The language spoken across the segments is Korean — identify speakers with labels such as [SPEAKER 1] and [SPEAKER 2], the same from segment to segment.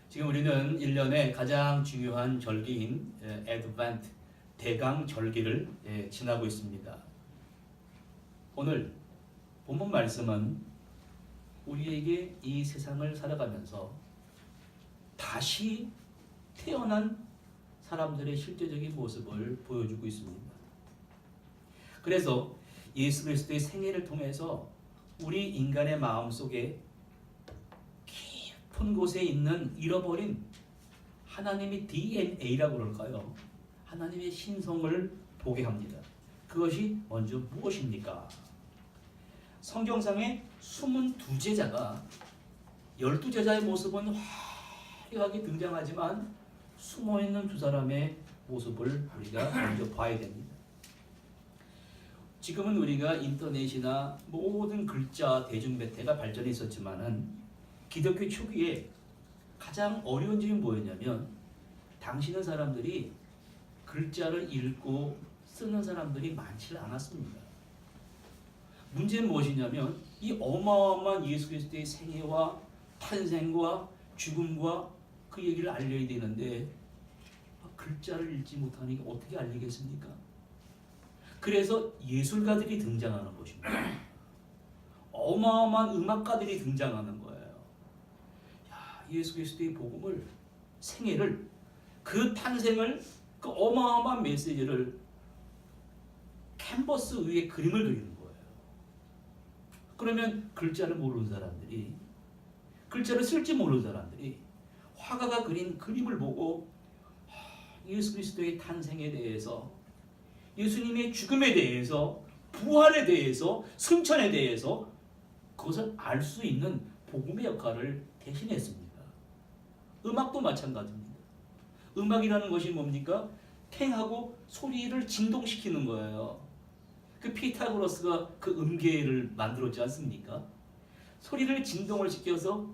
[SPEAKER 1] 지금 우리는 1년의 가장 중요한 절기인 애드벤트 대강 절기를 지나고 있습니다. 오늘 본문 말씀은 우리에게 이 세상을 살아가면서 다시 태어난 사람들의 실제적인 모습을 보여주고 있습니다. 그래서 예수 그리스도의 생애를 통해서 우리 인간의 마음속에 깊은 곳에 있는 잃어버린 하나님의 DNA라고 그럴까요? 하나님의 신성을 보게 합니다. 그것이 먼저 무엇입니까? 성경상의 숨은 두 제자가 12제자의 모습은 화려하게 등장하지만 숨어있는 두 사람의 모습을 우리가 먼저 봐야 됩니다. 지금은 우리가 인터넷이나 모든 글자 대중매체가 발전해 있었지만은 기독교 초기에 가장 어려운 점이 뭐였냐면 당시는 사람들이 글자를 읽고 쓰는 사람들이 많지 않았습니다. 문제는 무엇이냐면 이 어마어마한 예수 그리스도의 생애와 탄생과 죽음과 그 얘기를 알려야 되는데 글자를 읽지 못하니까 어떻게 알리겠습니까? 그래서 예술가들이 등장하는 것입니다. 어마어마한 음악가들이 등장하는 거예요. 예수 그리스도의 복음을, 생애를, 그 탄생을, 그 어마어마한 메시지를 캔버스 위에 그림을 그리는 거예요. 그러면 글자를 모르는 사람들이, 글자를 쓸지 모르는 사람들이 화가가 그린 그림을 보고 예수 그리스도의 탄생에 대해서, 예수님의 죽음에 대해서, 부활에 대해서, 승천에 대해서 그것을 알 수 있는 복음의 역할을 대신했습니다. 음악도 마찬가지입니다. 음악이라는 것이 뭡니까? 탱하고 소리를 진동시키는 거예요. 그 피타고라스가 그 음계를 만들었지 않습니까? 소리를 진동을 시켜서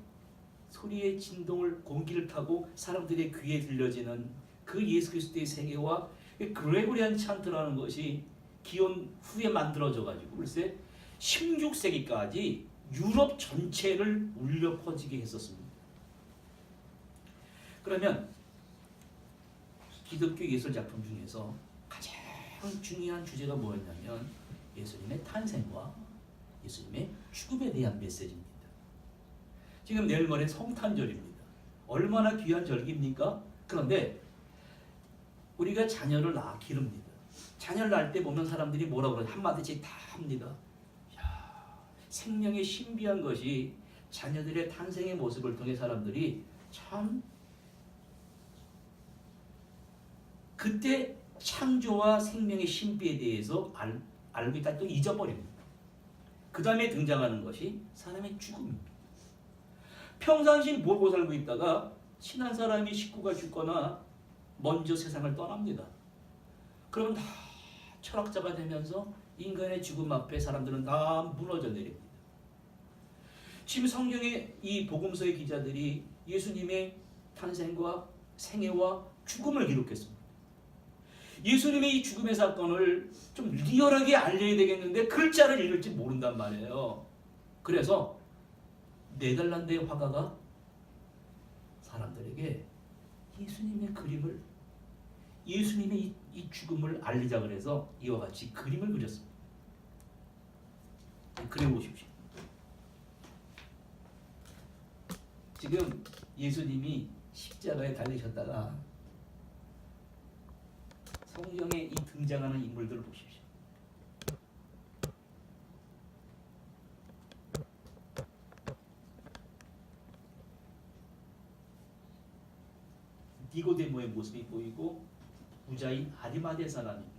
[SPEAKER 1] 소리의 진동을 공기를 타고 사람들의 귀에 들려지는 그 예수 그리스도의 세계와 그레고리안 찬트라는 것이 기원 후에 만들어져 가지고 글쎄 16세기까지 유럽 전체를 울려 퍼지게 했었습니다. 그러면 기독교 예술 작품 중에서 가장 중요한 주제가 뭐였냐면 예수님의 탄생과 예수님의 죽음에 대한 메시지입니다. 지금 내일 모레 성탄절입니다. 얼마나 귀한 절기입니까? 그런데 우리가 자녀를 기릅니다. 자녀를 낳을 때 보면 사람들이 뭐라고 그러죠? 한마디씩 다 합니다. 생명의 신비한 것이 자녀들의 탄생의 모습을 통해 사람들이 참 그때 창조와 생명의 신비에 대해서 알고 있다 또 잊어버립니다. 그 다음에 등장하는 것이 사람의 죽음입니다. 평상시 보고 살고 있다가 친한 사람이 식구가 죽거나 먼저 세상을 떠납니다. 그러면 다 철학자가 되면서 인간의 죽음 앞에 사람들은 다 무너져 내립니다. 지금 성경의 이 복음서의 기자들이 예수님의 탄생과 생애와 죽음을 기록했습니다. 예수님의 이 죽음의 사건을 좀 리얼하게 알려야 되겠는데 글자를 읽을지 모른단 말이에요. 그래서 네덜란드의 화가가 사람들에게 예수님의 그림을, 예수님의 이 죽음을 알리자 그래서 이와 같이 그림을 그렸습니다. 그려보십시오. 지금 예수님이 십자가에 달리셨다가 성경에 이 등장하는 인물들을 보십시오. 니고데모의 모습이 보이고 부자인 아리마대 사람입니다.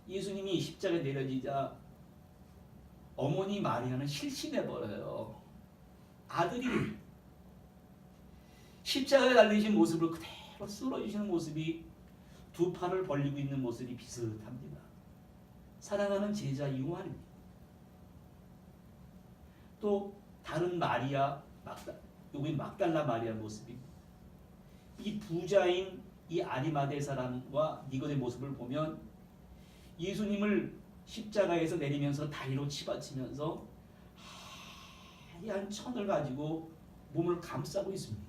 [SPEAKER 1] 예수님이 십자가에 내려지자 어머니 마리아는 실신해버려요. 아들이 십자가에 달리신 모습을 그대로 쓰러지시는 모습이 두 팔을 벌리고 있는 모습이 비슷합니다. 사랑하는 제자 요한입니다. 또 다른 마리아, 여기 막달라 마리아 모습입니다. 이 부자인 이 아리마대 사람과 니고의 모습을 보면 예수님을 십자가에서 내리면서 다리로 치받치면서 하얀 천을 가지고 몸을 감싸고 있습니다.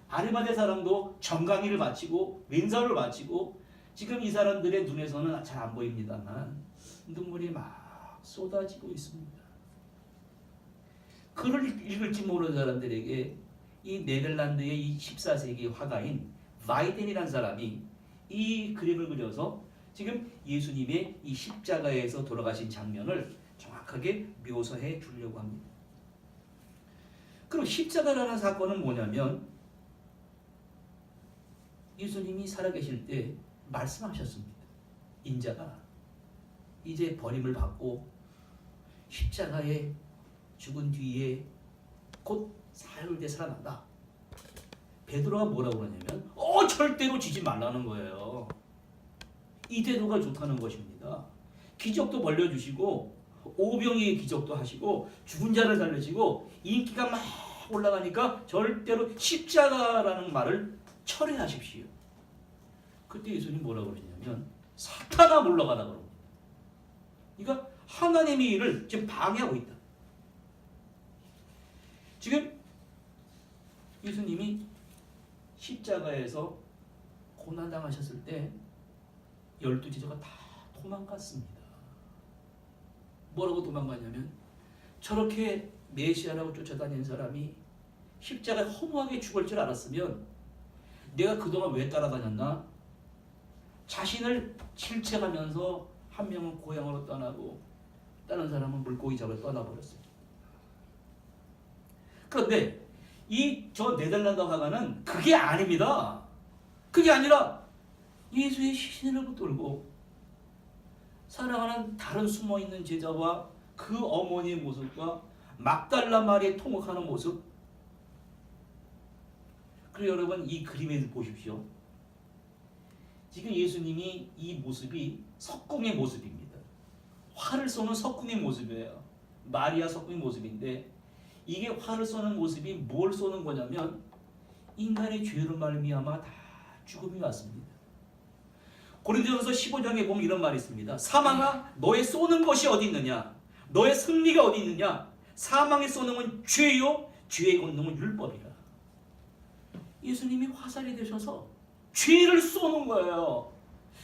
[SPEAKER 1] 아리마대 사람도 정강이를 바치고 맹사를 바치고 지금 이 사람들의 눈에서는 잘 안 보입니다만 눈물이 막 쏟아지고 있습니다. 글을 읽을지 모르는 사람들에게 이 네덜란드의 이 14세기 화가인 바이덴이라는 사람이 이 그림을 그려서 지금 예수님의 이 십자가에서 돌아가신 장면을 정확하게 묘사해 주려고 합니다. 그럼 십자가라는 사건은 뭐냐면 예수님이 살아계실 때 말씀하셨습니다. 인자가 이제 버림을 받고 십자가에 죽은 뒤에 곧 사흘 뒤에 살아난다. 베드로가 뭐라고 그러냐면 절대로 지지 말라는 거예요. 이대로가 좋다는 것입니다. 기적도 벌려주시고 오병이의 기적도 하시고 죽은 자를 살리시고 인기가 막 올라가니까 절대로 십자가라는 말을 철회하십시오. 그때 예수님 뭐라고 그러냐면 사탄아 물러가라 그럽니다. 그러니까 하나님의 일을 지금 방해하고 있다. 지금 예수님이 십자가에서 고난당하셨을 때 12제자가 다 도망갔습니다. 뭐라고 도망갔냐면 저렇게 메시아라고 쫓아다니는 사람이 십자가에 허무하게 죽을 줄 알았으면 내가 그동안 왜 따라다녔나? 자신을 질책하면서 한 명은 고향으로 떠나고 다른 사람은 물고기 잡으러 떠나버렸어요. 그런데 저 네덜란드 화가는 그게 아닙니다. 그게 아니라 예수의 시신을 붙들고 사랑하는 다른 숨어있는 제자와 그 어머니의 모습과 막달라 마리에 통곡하는 모습. 그리고 여러분 이 그림에서 보십시오. 지금 예수님이 이 모습이 석궁의 모습입니다. 활을 쏘는 석궁의 모습이에요. 마리아 석궁의 모습인데 이게 활을 쏘는 모습이 뭘 쏘는 거냐면 인간의 죄로 말미암아 다 죽음이 왔습니다. 고린도전서 15장에 보면 이런 말이 있습니다. 사망아 너의 쏘는 것이 어디 있느냐? 너의 승리가 어디 있느냐? 사망의 쏘는 건 죄요 죄의 권능은 율법이라. 예수님이 화살이 되셔서 죄를 쏘는 거예요.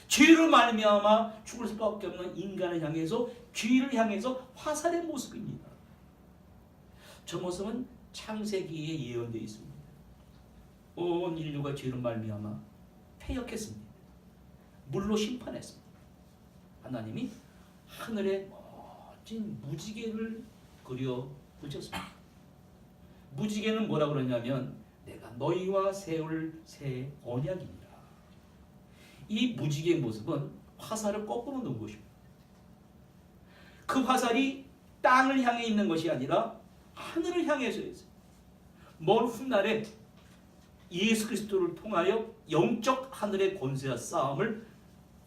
[SPEAKER 1] 죄를 말미암아 죽을 수밖에 없는 인간을 향해서 죄를 향해서 화살의 모습입니다. 저 모습은 창세기에 예언되어 있습니다. 온 인류가 죄로 말미암아 패역했습니다. 물로 심판했습니다. 하나님이 하늘에 멋진 무지개를 그려 붙였습니다. 무지개는 뭐라 그러냐면 내가 너희와 세울 새 언약이니라. 이 무지개의 모습은 화살을 거꾸로 놓은 것입니다. 그 화살이 땅을 향해 있는 것이 아니라 하늘을 향해서 있어요. 먼 훗날에 예수 그리스도를 통하여 영적 하늘의 권세와 싸움을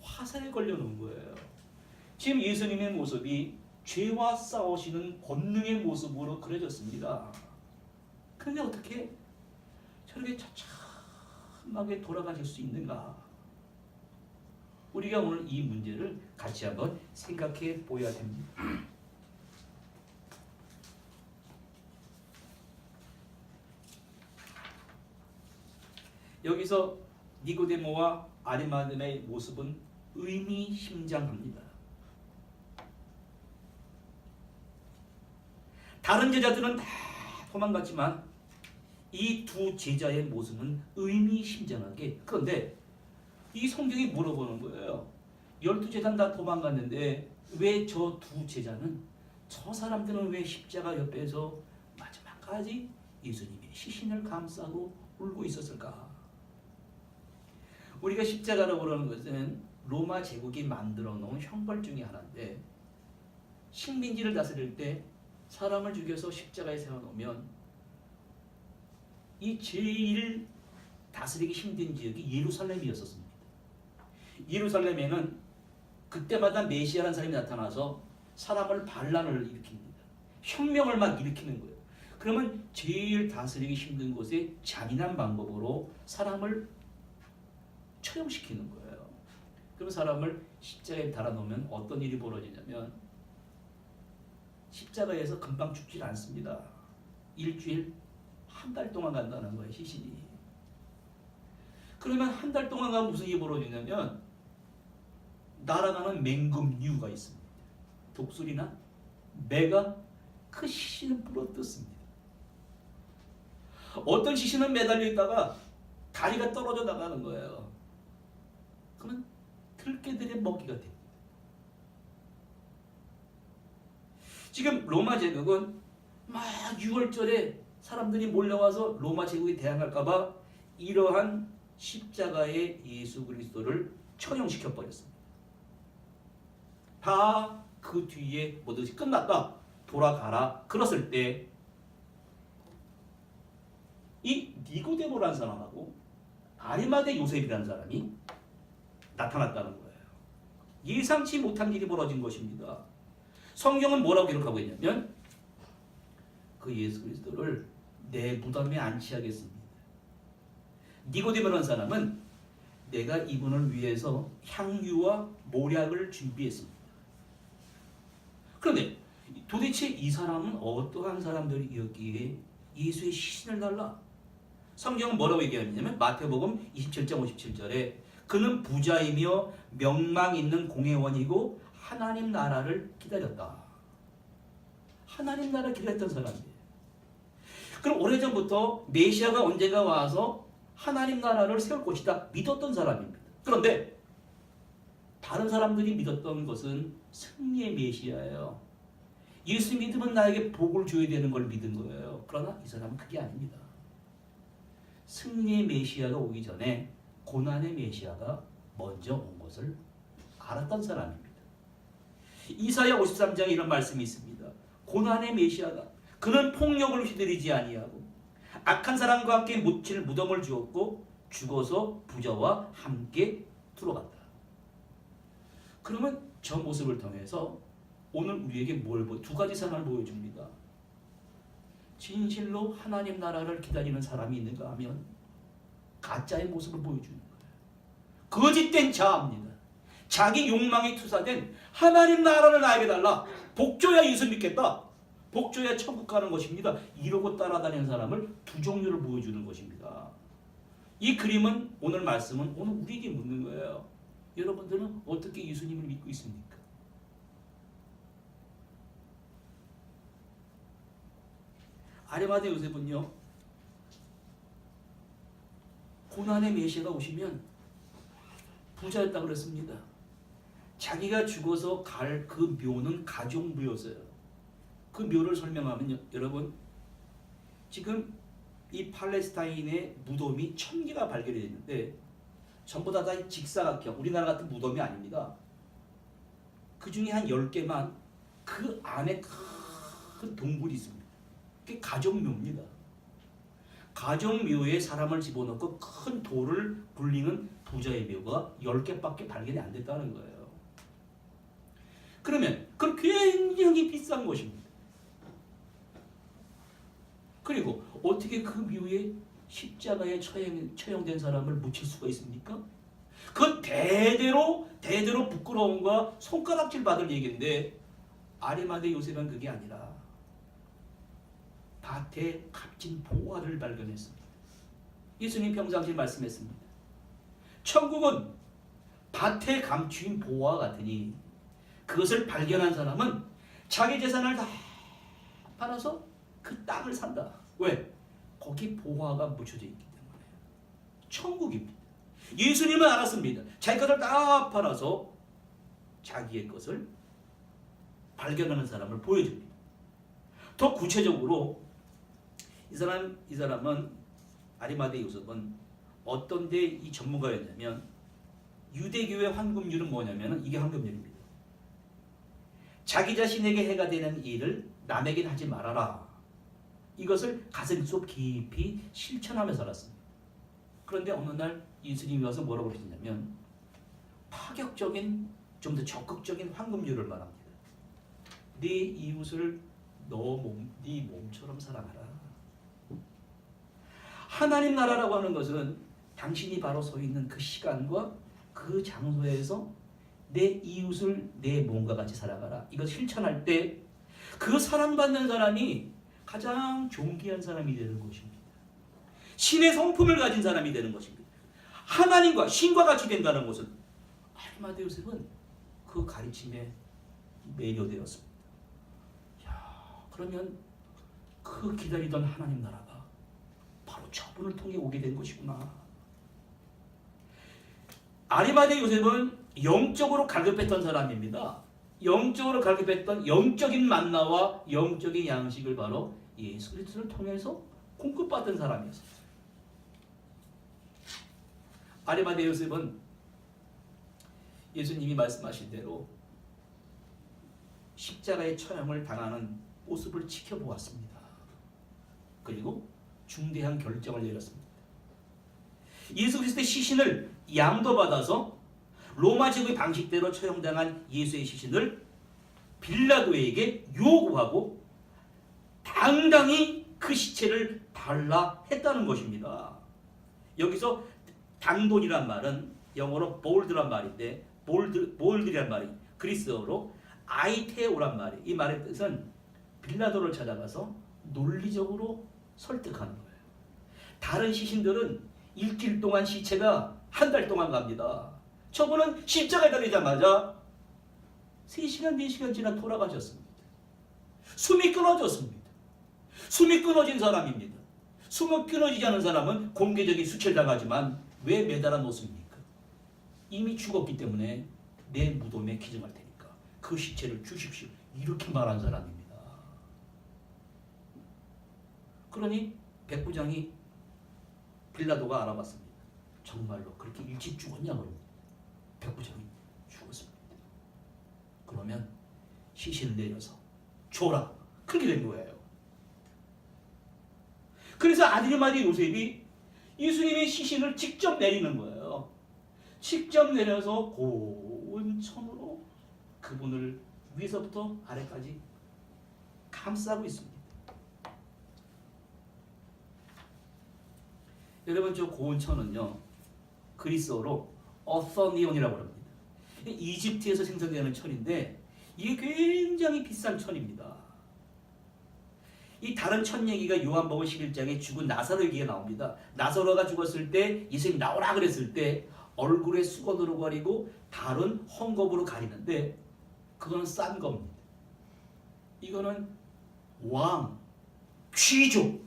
[SPEAKER 1] 화살에 걸려놓은 거예요. 지금 예수님의 모습이 죄와 싸우시는 권능의 모습으로 그려졌습니다. 그런데 어떻게 저렇게 처참하게 돌아가실 수 있는가? 우리가 오늘 이 문제를 같이 한번 생각해 보아야 됩니다. 여기서 니고데모와 아리마다의 모습은 의미심장합니다. 다른 제자들은 다 도망갔지만 이 두 제자의 모습은 의미심장하게. 그런데 이 성경이 물어보는 거예요. 12제자는 다 도망갔는데 왜 저 두 제자는, 저 사람들은 왜 십자가 옆에서 마지막까지 예수님의 시신을 감싸고 울고 있었을까? 우리가 십자가라고 그러는 것은 로마 제국이 만들어 놓은 형벌 중에 하나인데, 식민지를 다스릴 때 사람을 죽여서 십자가에 세워놓으면 이 제일 다스리기 힘든 지역이 예루살렘이었습니다. 예루살렘에는 그때마다 메시아라는 사람이 나타나서 사람을 반란을 일으킵니다. 혁명을 막 일으키는 거예요. 그러면 제일 다스리기 힘든 곳에 잔인한 방법으로 사람을 처형시키는 거예요. 그럼 사람을 십자가에 달아놓으면 어떤 일이 벌어지냐면 십자가에서 금방 죽질 않습니다. 일주일, 한 달 동안 간다는 거예요, 시신이. 그러면 한 달 동안 가면 무슨 일이 벌어지냐면 날아가는 맹금류가 있습니다. 독수리나 매가 그 시신을 물어뜯습니다. 어떤 시신은 매달려 있다가 다리가 떨어져 나가는 거예요. 그러면 들개들의 먹이가 됩니다. 지금 로마 제국은 막 6월절에 사람들이 몰려와서 로마 제국에 대항할까봐 이러한 십자가의 예수 그리스도를 처형시켜 버렸습니다. 다 그 뒤에 뭐든지 끝났다. 돌아가라. 그랬을 때 이 니고데모라는 사람하고 아리마대 요셉이라는 사람이 나타났다는 거예요. 예상치 못한 일이 벌어진 것입니다. 성경은 뭐라고 기록하고 있냐면 그 예수 그리스도를 내 무덤에 안치하겠습니다. 니고데모라는 사람은 내가 이분을 위해서 향유와 모략을 준비했습니다. 그런데 도대체 이 사람은 어떠한 사람들이었기에 예수의 시신을 달라? 성경은 뭐라고 얘기하냐면 마태복음 27장 57절에 그는 부자이며 명망 있는 공회원이고 하나님 나라를 기다렸다. 하나님 나라를 기다렸던 사람이에요. 그럼 오래전부터 메시아가 언젠가 와서 하나님 나라를 세울 것이다 믿었던 사람입니다. 그런데 다른 사람들이 믿었던 것은 승리의 메시아예요. 예수 믿으면 나에게 복을 줘야 되는 걸 믿은 거예요. 그러나 이 사람은 그게 아닙니다. 승리의 메시아가 오기 전에 고난의 메시아가 먼저 온 것을 알았던 사람입니다. 이사야 53장에 이런 말씀이 있습니다. 고난의 메시아가 그는 폭력을 휘두르지 아니하고 악한 사람과 함께 묻힐 무덤을 주었고 죽어서 부자와 함께 들어갔다. 그러면 저 모습을 통해서 오늘 우리에게 두 가지 상황을 보여줍니다. 진실로 하나님 나라를 기다리는 사람이 있는가 하면 가짜의 모습을 보여주는 거예요. 거짓된 자아입니다. 자기 욕망에 투사된 하나님 나라를 나에게 달라. 복줘야 예수 믿겠다. 복줘야 천국 가는 것입니다. 이러고 따라다니는 사람을 두 종류를 보여주는 것입니다. 이 그림은 오늘 말씀은 오늘 우리에게 묻는 거예요. 여러분들은 어떻게 예수님을 믿고 있습니까? 아리마대 요셉은요, 고난의 메시아가 오시면 부자였다고 그랬습니다. 자기가 죽어서 갈 그 묘는 가족묘였어요. 그 묘를 설명하면 여러분, 지금 이 팔레스타인의 무덤이 1000개가 발견이 됐는데 전부 다 직사각형, 우리나라 같은 무덤이 아닙니다. 그 중에 한 10개만 그 안에 큰 동굴이 있습니다. 그게 가족묘입니다. 가족묘에 사람을 집어넣고 큰 돌을 굴리는 부자의 묘가 10개밖에 발견이 안 됐다는 거예요. 그러면 그건 굉장히 비싼 것입니다. 그리고 어떻게 그 묘에 십자가에 처형된 사람을 묻힐 수가 있습니까? 그건 대대로 부끄러움과 손가락질 받을 얘기인데 아리마대 요셉은 그게 아니라 밭에 값진 보화를 발견했습니다. 예수님 평상시에 말씀했습니다. 천국은 밭에 감추인 보화 같으니 그것을 발견한 사람은 자기 재산을 다 팔아서 그 땅을 산다. 왜? 거기 보화가 묻혀져 있기 때문에. 천국입니다. 예수님은 알았습니다. 자기 것을 다 팔아서 자기의 것을 발견하는 사람을 보여줍니다. 더 구체적으로 이 사람은 아리마대 요셉은 어떤 데 이 전문가였냐면 유대교의 황금률은 뭐냐면 이게 황금률입니다. 자기 자신에게 해가 되는 일을 남에게 하지 말아라. 이것을 가슴속 깊이 실천하며 살았습니다. 그런데 어느 날 예수님이 와서 뭐라고 그러셨냐면 파격적인, 좀 더 적극적인 황금률을 말합니다. 네 이웃을 네 몸처럼 사랑하라. 하나님 나라라고 하는 것은 당신이 바로 서 있는 그 시간과 그 장소에서 내 이웃을 내 몸과 같이 살아가라. 이거 실천할 때 그 사랑받는 사람이 가장 존귀한 사람이 되는 것입니다. 신의 성품을 가진 사람이 되는 것입니다. 하나님과 신과 같이 된다는 것은 아리마대 요셉은 그 가르침에 매료되었습니다. 그러면 그 기다리던 하나님 나라가 바로 저분을 통해 오게 된 것이구나. 아리마대 요셉은 영적으로 갈급했던 사람입니다. 영적으로 갈급했던 영적인 만나와 영적인 양식을 바로 예수 그리스도를 통해서 공급받은 사람이었어요. 아리마대 요셉은 예수님이 말씀하신 대로 십자가의 처형을 당하는 모습을 지켜보았습니다. 그리고 중대한 결정을 내렸습니다. 예수 그리스도의 시신을 양도받아서 로마 제국의 방식대로 처형당한 예수의 시신을 빌라도에게 요구하고 당당히 그 시체를 달라 했다는 것입니다. 여기서 당돈이란 말은 영어로 bold란 말인데 bold이란 말이 그리스어로 아이테오란 말이, 이 말의 뜻은 빌라도를 찾아가서 논리적으로 설득하는 거예요. 다른 시신들은 일주일 동안 시체가 한 달 동안 갑니다. 저분은 십자가에 달리자마자 3시간, 4시간 지나 돌아가셨습니다. 숨이 끊어졌습니다. 숨이 끊어진 사람입니다. 숨이 끊어지지 않은 사람은 공개적인 수치당하지만 왜 매달아 놓습니까? 이미 죽었기 때문에 내 무덤에 기증할 테니까 그 시체를 주십시오. 이렇게 말한 사람입니다. 그러니 백부장이 빌라도가 알아봤습니다. 정말로 그렇게 일찍 죽었냐고요. 백부장이 죽었습니다. 그러면 시신을 내려서 줘라. 그렇게 된 거예요. 그래서 아리마대 요셉이 예수님의 시신을 직접 내리는 거예요. 직접 내려서 고운 천으로 그분을 위에서부터 아래까지 감싸고 있습니다. 여러분, 저 고운 천은요, 그리스어로 어서니온이라고 합니다. 이집트에서 생산되는 천인데 이게 굉장히 비싼 천입니다. 이 다른 천 얘기가 요한복음 11장에 죽은 나사로 얘기가 나옵니다. 나사로가 죽었을 때 예수님 나오라 그랬을 때 얼굴에 수건으로 가리고 다른 헝겊으로 가리는데 그거는 싼 겁니다. 이거는 왕, 귀족,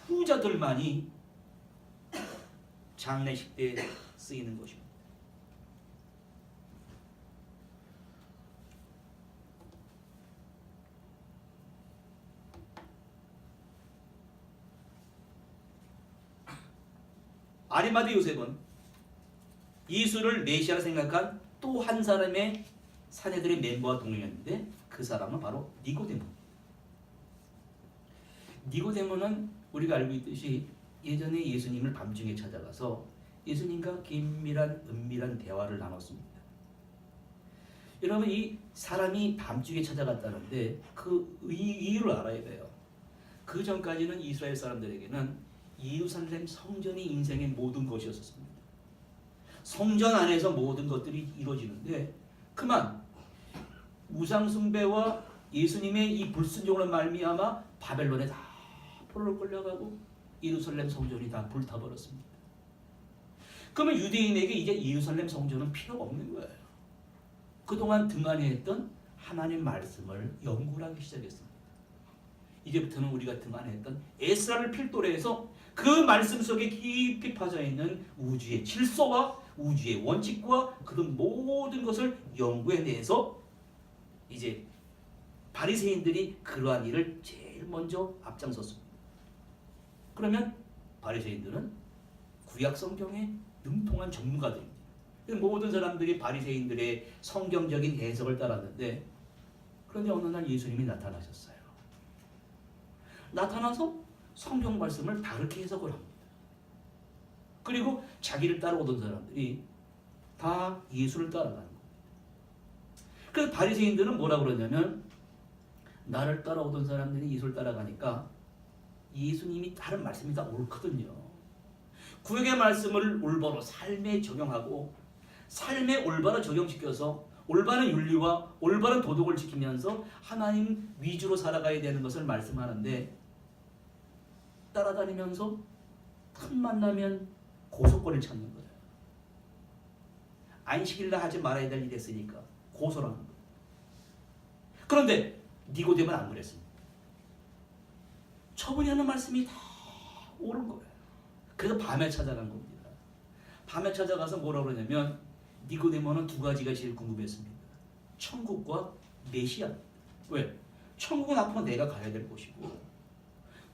[SPEAKER 1] 부자들만이 장례식 때 쓰이는 것입니다. 아리마대 요셉은 예수를 메시아라 생각한 또 한 사람의 사내들의 멤버와 동행했는데 그 사람은 바로 니고데모. 니고데모는 우리가 알고 있듯이 예전에 예수님을 밤중에 찾아가서 예수님과 긴밀한 은밀한 대화를 나눴습니다. 여러분, 이 사람이 밤중에 찾아갔다는데 그 이유를 알아야 돼요. 그 전까지는 이스라엘 사람들에게는 예루살렘 성전이 인생의 모든 것이었습니다. 성전 안에서 모든 것들이 이루어지는데 그만 우상 숭배와 예수님의 이 불순종으로 말미암아 바벨론에 다 포로로 끌려가고 예루살렘 성전이 다 불타버렸습니다. 그러면 유대인에게 이제 예루살렘 성전은 필요가 없는 거예요. 그동안 등한해했던 하나님 말씀을 연구를 하기 시작했습니다. 이제부터는 우리가 등한했던 에스라를 필두로 해서 그 말씀 속에 깊이 파져 있는 우주의 질서와 우주의 원칙과 그 모든 것을 연구해내서 이제 바리새인들이 그러한 일을 제일 먼저 앞장섰습니다. 그러면 바리새인들은 구약 성경에 능통한 전문가들입니다. 모든 사람들이 바리새인들의 성경적인 해석을 따랐는데 그런데 어느 날 예수님이 나타나셨어요. 나타나서 성경 말씀을 다르게 해석을 합니다. 그리고 자기를 따라오던 사람들이 다 예수를 따라가는 겁니다. 그래서 바리새인들은 뭐라 그러냐면 나를 따라오던 사람들이 예수를 따라가니까 예수님이 다른 말씀이 다 옳거든요. 구약의 말씀을 올바로 삶에 적용하고 삶에 올바로 적용시켜서 올바른 윤리와 올바른 도덕을 지키면서 하나님 위주로 살아가야 되는 것을 말씀하는데 따라다니면서 틈만 나면 고속거리를 찾는 거예요. 안식일날 하지 말아야 될 일이 됐으니까 고소를 하는 거예요. 그런데 니고데모는 안 그랬습니다. 저분이 하는 말씀이 다 옳은 거예요. 그래서 밤에 찾아간 겁니다. 밤에 찾아가서 뭐라고 그러냐면 니고데모는 두 가지가 제일 궁금했습니다. 천국과 메시아. 왜? 천국은 앞으로 내가 가야 될 곳이고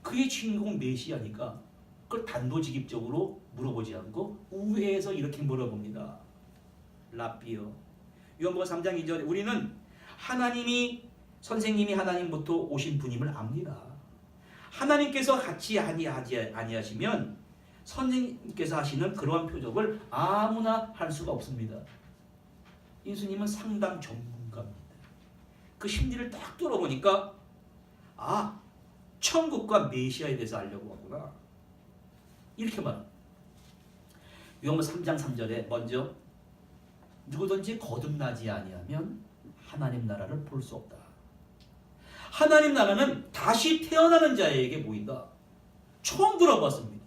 [SPEAKER 1] 그의 주인공은 메시아니까 그걸 단도직입적으로 물어보지 않고 우회해서 이렇게 물어봅니다. 라비어. 요한복음 3장 2절에 우리는 하나님이 선생님이 하나님부터 오신 분임을 압니다. 하나님께서 같이 아니하시면 선생님께서 하시는 그러한 표적을 아무나 할 수가 없습니다. 예수님은 상당 전문가입니다. 그 심리를 딱 뚫어보니까 아, 천국과 메시아에 대해서 알려고 하구나. 이렇게 말합니다. 요한복음 3장 3절에 먼저 누구든지 거듭나지 아니하면 하나님 나라를 볼 수 없다. 하나님 나라는 다시 태어나는 자에게 보인다. 처음 들어봤습니다.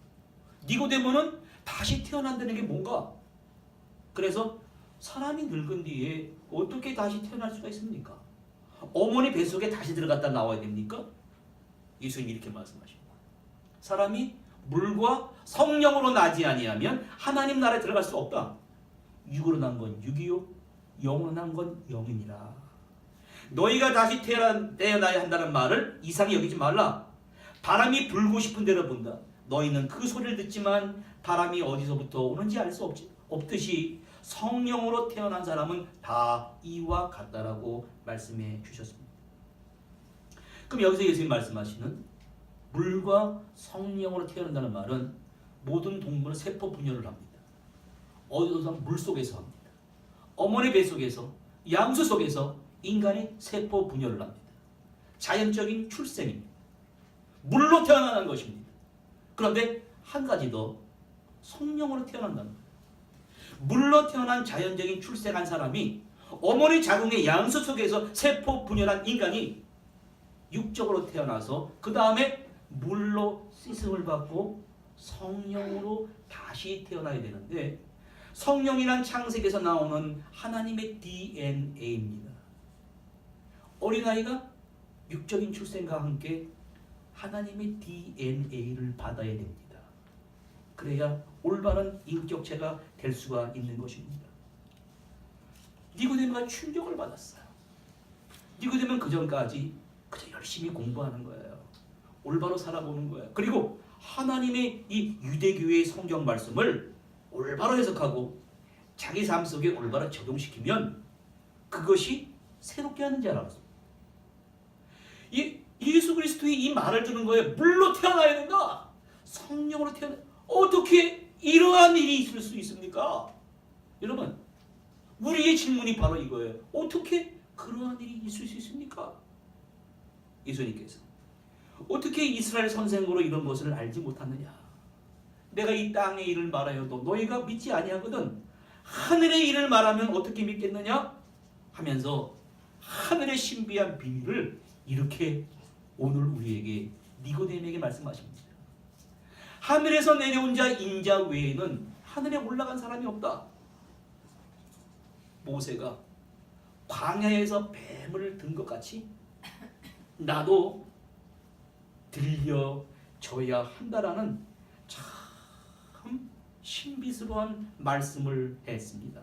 [SPEAKER 1] 니고데모는 다시 태어난다는 게 뭔가? 그래서 사람이 늙은 뒤에 어떻게 다시 태어날 수가 있습니까? 어머니 뱃속에 다시 들어갔다 나와야 됩니까? 예수님이 이렇게 말씀하십니다. 사람이 물과 성령으로 나지 아니하면 하나님 나라에 들어갈 수 없다. 육으로 난 건 육이요 영으로 난 건 영이니라. 너희가 다시 태어나야 한다는 말을 이상히 여기지 말라. 바람이 불고 싶은 대로 분다. 너희는 그 소리를 듣지만 바람이 어디서부터 오는지 알 수 없듯이 성령으로 태어난 사람은 다 이와 같다라고 말씀해 주셨습니다. 그럼 여기서 예수님 말씀하시는 물과 성령으로 태어난다는 말은 모든 동물은 세포 분열을 합니다. 어디서 물 속에서 합니다. 어머니 배 속에서, 양수 속에서 인간이 세포 분열을 합니다. 자연적인 출생입니다. 물로 태어나는 것입니다. 그런데 한 가지 더, 성령으로 태어난다는 거예요. 물로 태어난 자연적인 출생한 사람이 어머니 자궁의 양수 속에서 세포 분열한 인간이 육적으로 태어나서 그 다음에 물로 씻음을 받고 성령으로 다시 태어나야 되는데 성령이란 창세기에서 나오는 하나님의 DNA입니다. 어린아이가 육적인 출생과 함께 하나님의 DNA를 받아야 됩니다. 그래야 올바른 인격체가 될 수가 있는 것입니다. 니고데모가 충격을 받았어요. 니고데모는 그전까지 그저 열심히 공부하는 거예요. 올바로 살아보는 거예요. 그리고 하나님의 이 유대교회의 성경 말씀을 올바로 해석하고 자기 삶 속에 올바로 적용시키면 그것이 새롭게 하는 줄 알았습니다. 예수 그리스도의 이 말을 듣는 거예요. 물로 태어나야 된다. 성령으로 태어나. 어떻게 이러한 일이 있을 수 있습니까? 여러분, 우리의 질문이 바로 이거예요. 어떻게 그러한 일이 있을 수 있습니까? 예수님께서 어떻게 이스라엘 선생으로 이런 것을 알지 못하느냐? 내가 이 땅의 일을 말하여도 너희가 믿지 아니하거든 하늘의 일을 말하면 어떻게 믿겠느냐? 하면서 하늘의 신비한 비밀을 이렇게 오늘 우리에게 니고데모에게 말씀하십니다. 하늘에서 내려온 자 인자 외에는 하늘에 올라간 사람이 없다. 모세가 광야에서 뱀을 든 것 같이 나도 들려줘야 한다라는 참 신비스러운 말씀을 했습니다.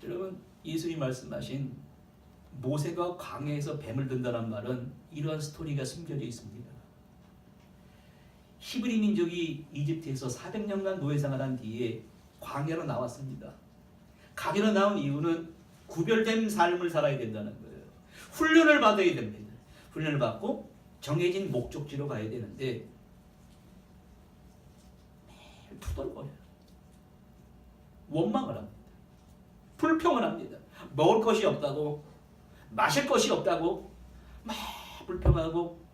[SPEAKER 1] 여러분, 예수님이 말씀하신 모세가 광야에서 뱀을 든다는 말은 이러한 스토리가 숨겨져 있습니다. 히브리 민족이 이집트에서 400년간 노예생활한 뒤에 광야로 나왔습니다. 광야로 나온 이유는 구별된 삶을 살아야 된다는 거예요. 훈련을 받아야 됩니다. 훈련을 받고 정해진 목적지로 가야 되는데 매일 투덜거려요. 원망을 합니다. 불평을 합니다. 먹을 것이 없다고, 마실 것이 없다고 막 불평하고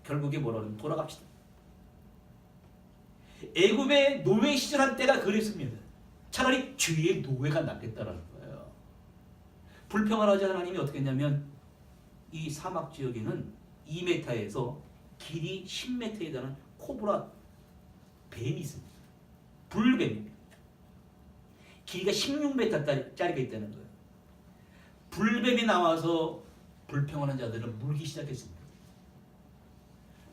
[SPEAKER 1] 결국에 뭐라는 돌아갑시다. 애굽의 노예 시절한 때가 그랬습니다. 차라리 주의 노예가 낫겠다라는 거예요. 불평을 하자 하나님이 어떻게 했냐면 이 사막 지역에는 2m에서 길이 10m에 달하는 코브라 뱀이 있습니다. 불뱀입니다. 길이가 16m짜리가 있다는 거예요. 불뱀이 나와서 불평하는 자들을 물기 시작했습니다.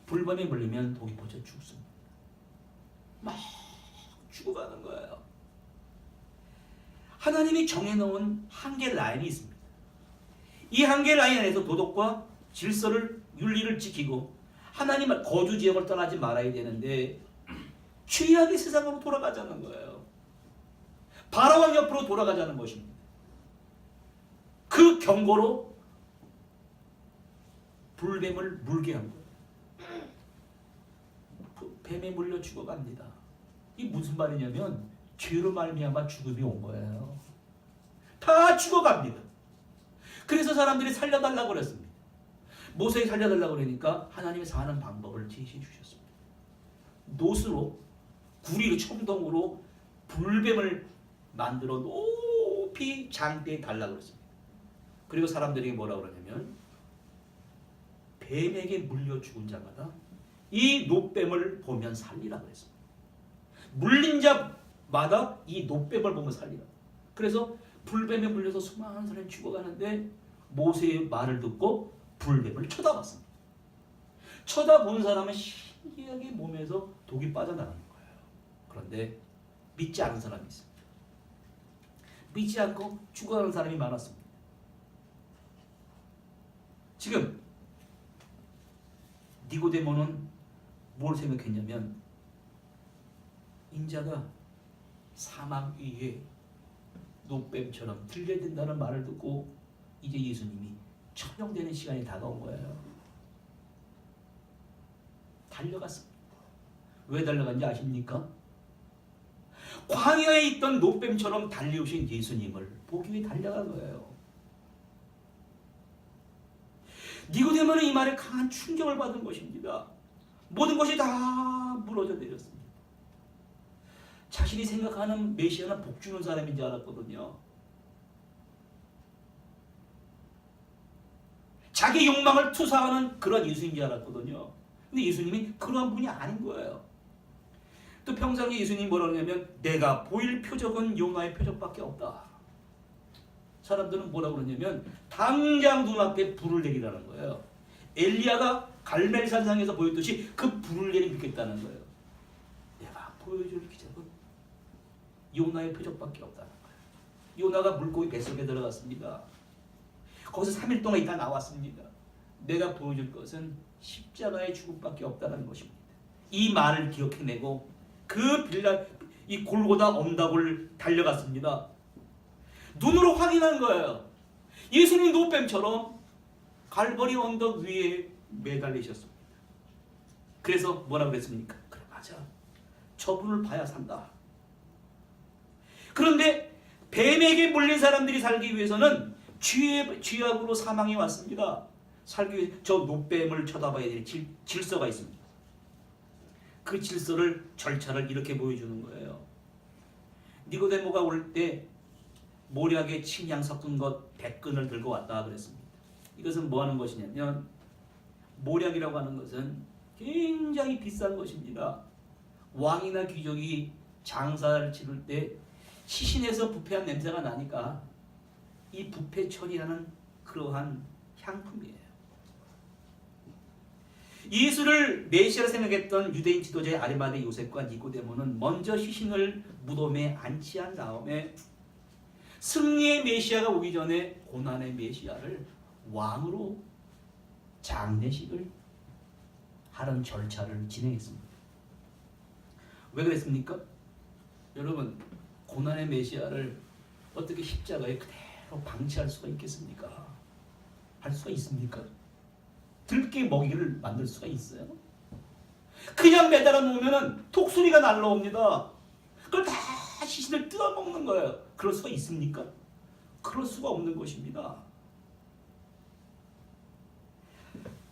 [SPEAKER 1] 불뱀에 물리면 독이 퍼져 죽습니다. 막 죽어가는 거예요. 하나님이 정해놓은 한계 라인이 있습니다. 이 한계 라인 안에서 도덕과 질서를, 윤리를 지키고 하나님의 거주 지역을 떠나지 말아야 되는데 죄악의 세상으로 돌아가자는 거예요. 바라왕 옆으로 돌아가자는 것입니다. 그 경고로 불뱀을 물게 한 거예요. 뱀에 물려 죽어갑니다. 이게 무슨 말이냐면 죄로 말미암아 죽음이 온 거예요. 다 죽어갑니다. 그래서 사람들이 살려달라고 그랬습니다. 모세에 살려달라고 그러니까 하나님이 사는 방법을 제시해 주셨습니다. 노스로 구리로 청동으로 불뱀을 만들어 높이 장대에 달라고 그랬습니다. 그리고 사람들이 뭐라고 그러냐면 뱀에게 물려 죽은 자마다 이 노뱀을 보면 살리라 그랬습니다. 물린 자마다 이 노뱀을 보면 살리라. 그래서 불뱀에 물려서 수많은 사람이 죽어가는데 모세의 말을 듣고 불뱀을 쳐다봤습니다. 쳐다본 사람은 신기하게 몸에서 독이 빠져나가는 거예요. 그런데 믿지 않은 사람이 있습니다. 믿지 않고 죽어가는 사람이 많았습니다. 지금 니고데모는 뭘 생각했냐면 인자가 사망 위에 노뱀처럼 들려된다는 말을 듣고 이제 예수님이 처형되는 시간이 다가온 거예요. 달려갔습니다. 왜 달려간지 아십니까? 광야에 있던 노뱀처럼 달려오신 예수님을 보기 위해 달려간 거예요. 니고데모는 이 말에 강한 충격을 받은 것입니다. 모든 것이 다 무너져 내렸습니다. 자신이 생각하는 메시아는 복주는 사람인 줄 알았거든요. 자기 욕망을 투사하는 그런 예수인 줄 알았거든요. 근데 예수님이 그러한 분이 아닌 거예요. 또 평상시에 예수님이 뭐라고 하냐면 내가 보일 표적은 요나의 표적밖에 없다. 사람들은 뭐라고 그러냐면 당장 눈앞에 불을 내리라는 거예요. 엘리야가 갈멜산상에서 보였듯이 그 불을 내리겠다는 거예요. 내가 보여줄 기적은 요나의 표적밖에 없다는 거예요. 요나가 물고기 뱃속에 들어갔습니다. 거기서 3일 동안 있다 나왔습니다. 내가 보여줄 것은 십자가의 죽음밖에 없다는 것입니다. 이 말을 기억해내고 이 골고다 언덕을 달려갔습니다. 눈으로 확인한 거예요. 예수님 노뱀처럼 갈보리 언덕 위에 매달리셨습니다. 그래서 뭐라고 그랬습니까? 그래 맞아. 저분을 봐야 산다. 그런데 뱀에게 물린 사람들이 살기 위해서는 죄악으로 사망이 왔습니다. 살기 위해 저 노뱀을 쳐다봐야 될 질서가 있습니다. 그 질서를 절차를 이렇게 보여주는 거예요. 니고데모가 올 때 모략에 침향 섞은 것 100근을 들고 왔다 그랬습니다. 이것은 뭐 하는 것이냐면 모략이라고 하는 것은 굉장히 비싼 것입니다. 왕이나 귀족이 장사를 치를 때 시신에서 부패한 냄새가 나니까 이 부패 처리하는 그러한 향품이에요. 예수를 메시아라 생각했던 유대인 지도자의 아리마대 요셉과 니고데모는 먼저 시신을 무덤에 안치한 다음에 승리의 메시아가 오기 전에 고난의 메시아를 왕으로 장례식을 하는 절차를 진행했습니다. 왜 그랬습니까? 여러분, 고난의 메시아를 어떻게 십자가에 그대로 방치할 수가 있겠습니까? 할 수가 있습니까? 들깨 먹이를 만들 수가 있어요? 그냥 매달아 놓으면 톡소리가 날라옵니다. 그걸 다 시신을 뜯어먹는 거예요. 그럴 수가 있습니까? 그럴 수가 없는 것입니다.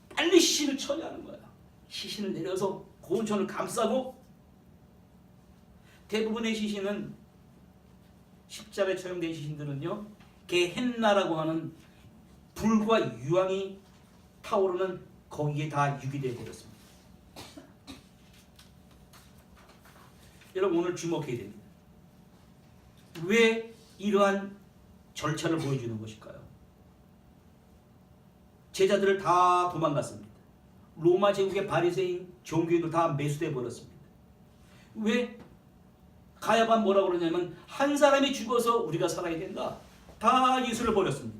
[SPEAKER 1] 빨리 시신을 처리하는 거야. 시신을 내려서 고운천을 감싸고, 대부분의 시신은 십자가에 처형된 시신들은요, 게헨나라고 하는 불과 유황이 타오르는 거기에 다 유기되어 버렸습니다. 여러분 오늘 주목해야 됩니다. 왜 이러한 절차를 보여주는 것일까요? 제자들을 다 도망갔습니다. 로마 제국의 바리새인 종교인들 다 매수돼 버렸습니다. 왜? 가야바 뭐라고 그러냐면 한 사람이 죽어서 우리가 살아야 된다. 다 예수를 버렸습니다.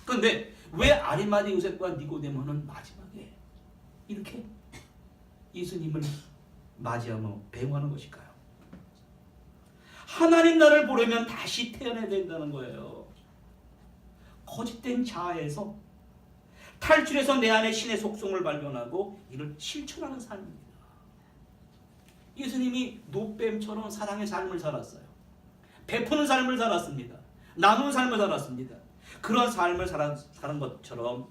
[SPEAKER 1] 그런데 왜 아리마대 요셉과 니고데모는 마지막에 이렇게 예수님을 맞이하며 배웅하는 것일까요? 하나님 나라를 보려면 다시 태어나야 된다는 거예요. 거짓된 자아에서 탈출해서 내 안에 신의 속성을 발견하고 이를 실천하는 삶입니다. 예수님이 노뱀처럼 사랑의 삶을 살았어요. 베푸는 삶을 살았습니다. 나누는 삶을 살았습니다. 그런 삶을 사는 것처럼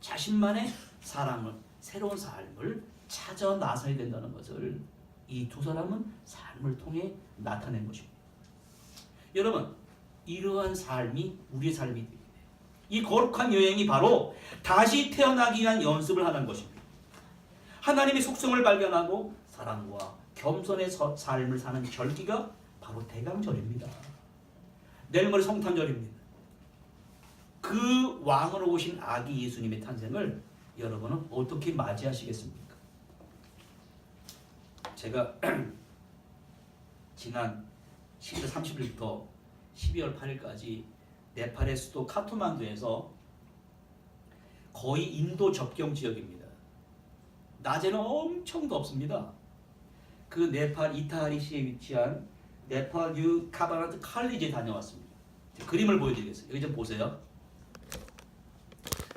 [SPEAKER 1] 자신만의 사랑을, 새로운 삶을 찾아 나서야 된다는 것을 이 두 사람은 삶을 통해 나타낸 것입니다. 여러분, 이러한 삶이 우리의 삶이 됩니다. 이 거룩한 여행이 바로 다시 태어나기 위한 연습을 하는 것입니다. 하나님의 속성을 발견하고 사랑과 겸손의 삶을 사는 절기가 바로 대강절입니다. 내일 모레 성탄절입니다. 그 왕으로 오신 아기 예수님의 탄생을 여러분은 어떻게 맞이하시겠습니까? 제가 지난 10월 30일부터 12월 8일까지 네팔의 수도 카트만두에서 거의 인도 접경 지역입니다. 낮에는 엄청 덥습니다. 그 네팔 이타하리시에 위치한 네팔 유 카바나트 칼리지에 다녀왔습니다. 그림을 보여드리겠습니다. 여기 좀 보세요.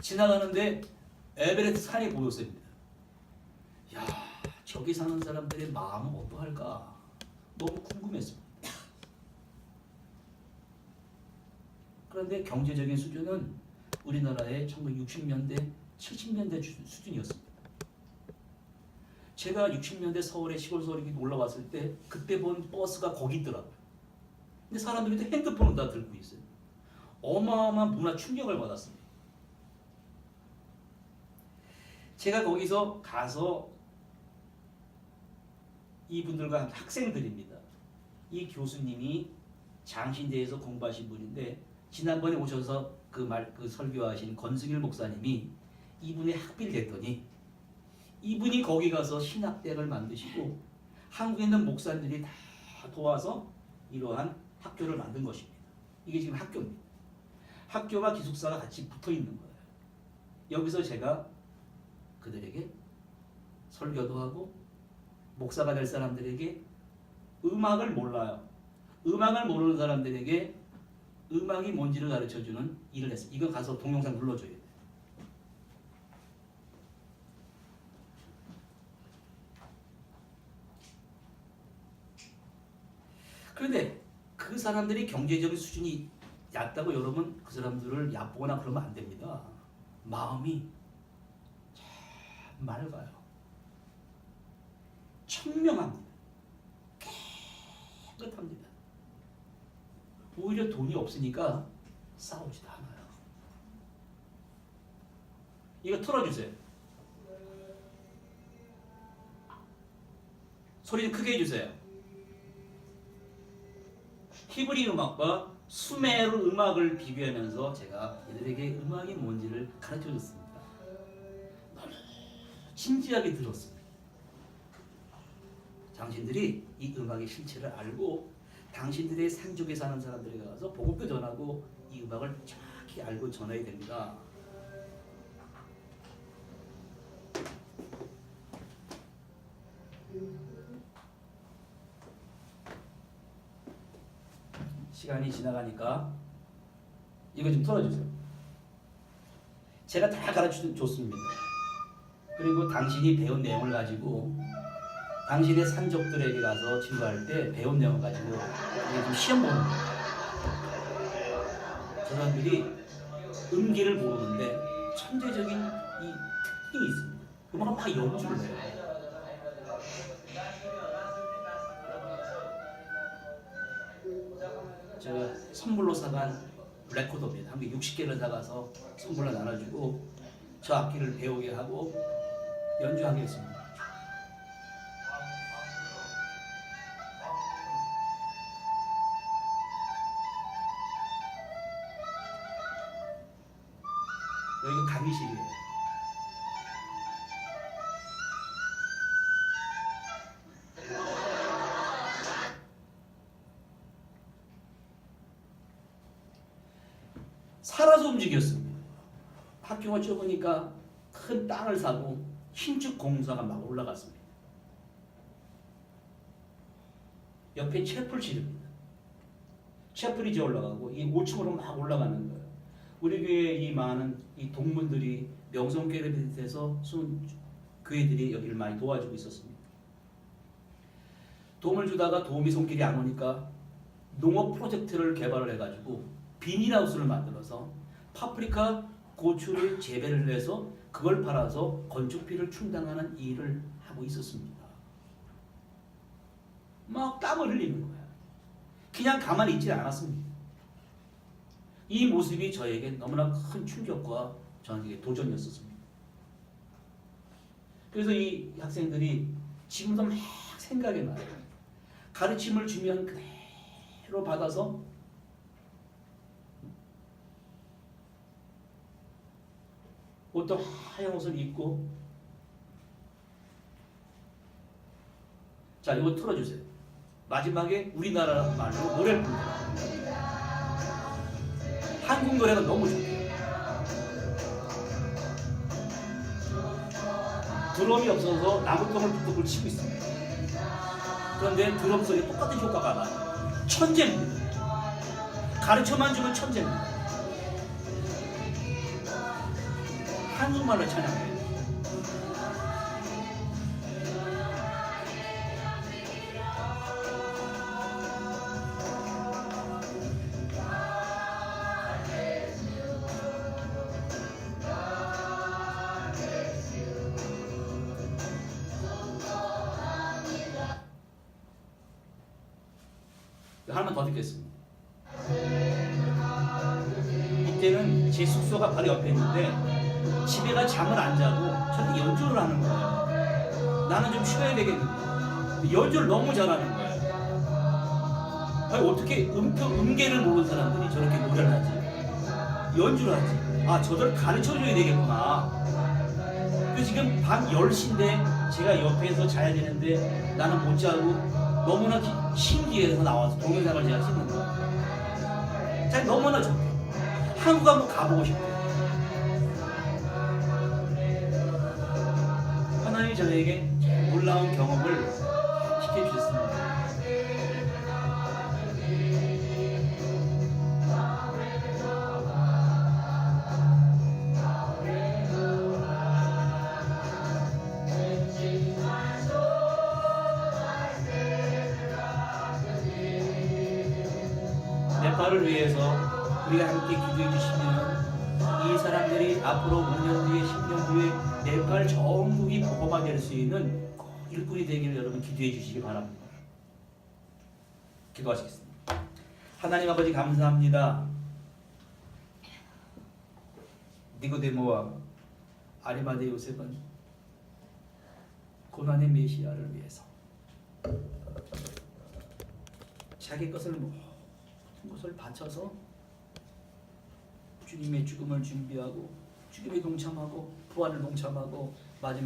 [SPEAKER 1] 지나가는데 에베레스트 산이 보였습니다. 야, 저기 사는 사람들의 마음은 어떠할까? 너무 궁금했습니다. 그런데 경제적인 수준은 우리나라의 1960년대, 70년대 수준이었습니다. 제가 60년대 서울의 시골서울에 올라왔을 때 그때 본 버스가 거기 있더라고요. 근데 사람들이 핸드폰을 다 들고 있어요. 어마어마한 문화 충격을 받았습니다. 제가 거기서 가서 이분들과 학생들입니다. 이 교수님이 장신대에서 공부하신 분인데 지난번에 오셔서 그 설교하신 권승일 목사님이 이분의 학비를 냈더니 이분이 거기 가서 신학대학을 만드시고 한국에 있는 목사님들이 다 도와서 이러한 학교를 만든 것입니다. 이게 지금 학교입니다. 학교와 기숙사가 같이 붙어 있는 거예요. 여기서 제가 그들에게 설교도 하고 목사가 될 사람들에게 음악을 몰라요. 음악을 모르는 사람들에게 음악이 뭔지를 가르쳐주는 일을 했어요. 이거 가서 동영상 눌러줘야 돼요. 그런데 그 사람들이 경제적인 수준이 얕다고 여러분 그 사람들을 얕보거나 그러면 안 됩니다. 마음이 참 맑아요. 청명합니다. 깨끗합니다. 오히려 돈이 없으니까 싸우지도 않아요. 이거 틀어주세요. 소리 좀 크게 해주세요. 히브리 음악과 수메르 음악을 비교하면서 제가 이들에게 음악이 뭔지를 가르쳐줬습니다. 너무 진지하게 들었습니다. 당신들이 이 음악의 실체를 알고 당신들의 산족에 사는 사람들에게 가서 복음도 전하고 이 음악을 정확히 알고 전해야 됩니다. 시간이 지나가니까 이거 좀 틀어주세요. 제가 다 가르쳐줬습니다. 그리고 당신이 배운 내용을 가지고 당신의 산족들에게 가서 증거할 때 배운 내용을 가지고 이게 좀 시험 보는 거예요. 저 사람들이 음기를 모르는데 천재적인 이 특징이 있습니다. 음악을 막 연주를 해요. 제가 선물로 사간 레코더입니다. 한 개 60개를 사가서 선물로 나눠주고 저 악기를 배우게 하고 연주하게 했습니다. 여기가 강의실이에요. 살아서 움직였습니다. 학교가 좁으니까 큰 땅을 사고 신축 공사가 막 올라갔습니다. 옆에 채플실입니다. 채플이 이제 올라가고 이 5층으로 막 올라가는 거예요. 우리 교회에 이 많은 이 동문들이 명성교회를 비롯해서 교회들이 여기를 많이 도와주고 있었습니다. 도움을 주다가 도움이 손길이 안 오니까 농업 프로젝트를 개발을 해가지고 비닐하우스를 만들어서 파프리카, 고추를 재배를 해서 그걸 팔아서 건축비를 충당하는 일을 하고 있었습니다. 막 땀을 흘리는 거야. 그냥 가만히 있지 않았습니다. 이 모습이 저에게 너무나 큰 충격과 저에게 도전이었습니다. 그래서 이 학생들이 지금도 막 생각이 나요. 가르침을 주면 그대로 받아서 어떤 하얀 옷을 입고, 자, 이거 틀어주세요. 마지막에 우리나라 말로 노래를 부르더라고요. 한국 노래가 너무 좋대요. 드럼이 없어서 나무통을 뚝뚝 치고 있습니다. 그런데 드럼 소리에 똑같은 효과가 나요. 천재입니다. 가르쳐만 주면 천재입니다. 한국말로 찬양해요. 하나만 더 듣겠습니다. 이때는 제 숙소가 바로 옆에 있는데 집에 가 잠을 안 자고 저는 연주를 하는 거예요. 나는 좀 쉬어야 되겠는데 연주를 너무 잘하는 거예요. 아니, 어떻게 음계를 모르는 사람들이 저렇게 노래를 하지? 연주를 하지? 아, 저들 가르쳐줘야 되겠구나. 그 지금 밤 10시인데 제가 옆에서 자야 되는데 나는 못 자고 너무나 신기해서 나와서 동영상을 제가 찍는 거예요. 자, 너무나 좋대요. 한국 한번 가보고 싶대요. 하나님이 저에게 놀라운 경험을 시켜주셨습니다. 네팔을 위해서 우리가 함께 기도해 주시면 이 사람들이 앞으로 5년 뒤에 10년 뒤에 네팔 전국이 복음화 될 수 있는 일꾼이 되기를 여러분 기도해 주시기 바랍니다. 기도하시겠습니다. 하나님 아버지 감사합니다. 니고데모와 아리마대 요셉은 고난의 메시아를 위해서 자기 것을 모든 것을 바쳐서 주님의 죽음을 준비하고 죽음에 동참하고 부활을 동참하고 마지막